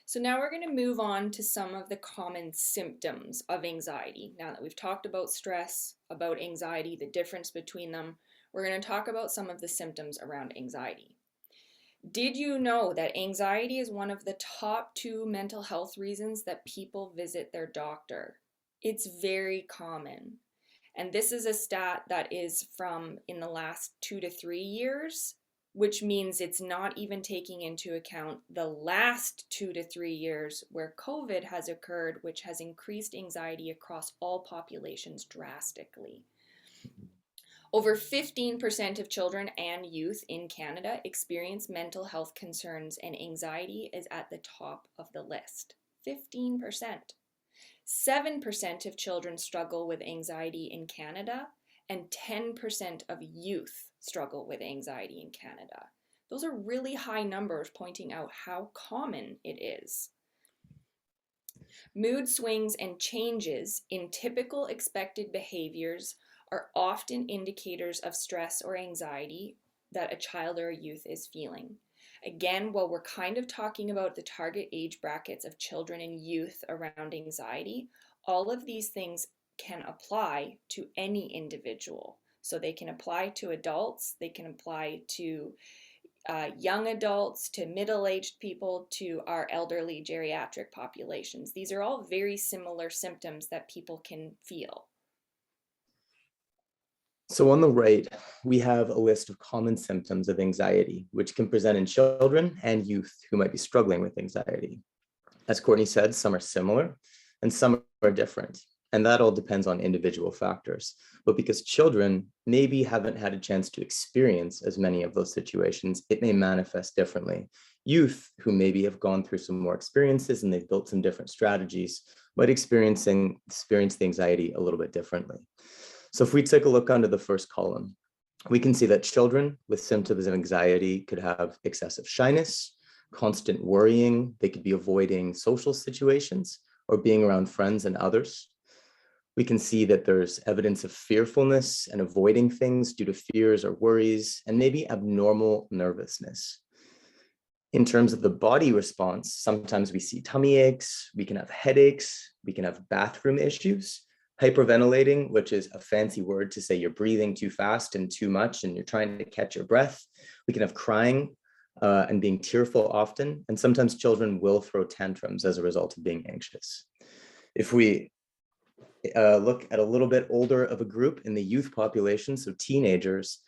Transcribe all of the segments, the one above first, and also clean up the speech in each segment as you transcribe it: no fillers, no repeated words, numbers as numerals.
So now we're going to move on to some of the common symptoms of anxiety. Now that we've talked about stress, about anxiety, the difference between them, we're going to talk about some of the symptoms around anxiety. Did you know that anxiety is one of the top two mental health reasons that people visit their doctor? It's very common. And this is a stat that is from in the last 2 to 3 years, which means it's not even taking into account the last 2 to 3 years where COVID has occurred, which has increased anxiety across all populations drastically. Over 15% of children and youth in Canada experience mental health concerns, and anxiety is at the top of the list. 15%. 7% of children struggle with anxiety in Canada, and 10% of youth struggle with anxiety in Canada. Those are really high numbers pointing out how common it is. Mood swings and changes in typical expected behaviors are often indicators of stress or anxiety that a child or a youth is feeling. Again, while we're kind of talking about the target age brackets of children and youth around anxiety, all of these things can apply to any individual. So they can apply to adults, they can apply to young adults, to middle-aged people, to our elderly geriatric populations. These are all very similar symptoms that people can feel. So on the right, we have a list of common symptoms of anxiety, which can present in children and youth who might be struggling with anxiety. As Courtney said, some are similar and some are different. And that all depends on individual factors. But because children maybe haven't had a chance to experience as many of those situations, it may manifest differently. Youth who maybe have gone through some more experiences and they've built some different strategies might experience the anxiety a little bit differently. So if we take a look under the first column, we can see that children with symptoms of anxiety could have excessive shyness, constant worrying. They could be avoiding social situations or being around friends and others. We can see that there's evidence of fearfulness and avoiding things due to fears or worries, and maybe abnormal nervousness. In terms of the body response, sometimes we see tummy aches, we can have headaches, we can have bathroom issues, hyperventilating, which is a fancy word to say you're breathing too fast and too much and you're trying to catch your breath. We can have crying and being tearful often, and sometimes children will throw tantrums as a result of being anxious. If we look at a little bit older of a group in the youth population, so teenagers,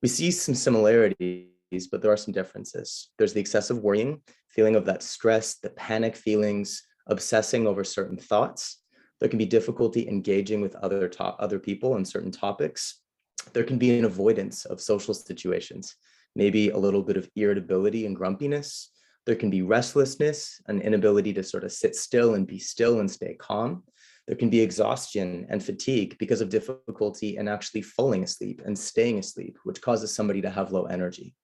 we see some similarities, but there are some differences. There's the excessive worrying, feeling of that stress, the panic feelings, obsessing over certain thoughts. There can be difficulty engaging with other people on certain topics. There can be an avoidance of social situations, maybe a little bit of irritability and grumpiness. There can be restlessness, an inability to sort of sit still and be still and stay calm. There can be exhaustion and fatigue because of difficulty in actually falling asleep and staying asleep, which causes somebody to have low energy.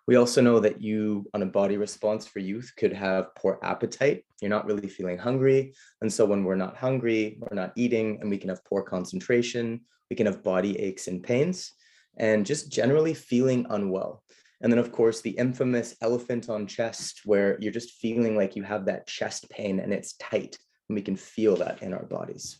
We also know that you, on a body response for youth, could have poor appetite. You're not really feeling hungry. And so when we're not hungry, we're not eating, and we can have poor concentration. We can have body aches and pains, and just generally feeling unwell. And then, of course, the infamous elephant on chest, where you're just feeling like you have that chest pain and it's tight, and we can feel that in our bodies.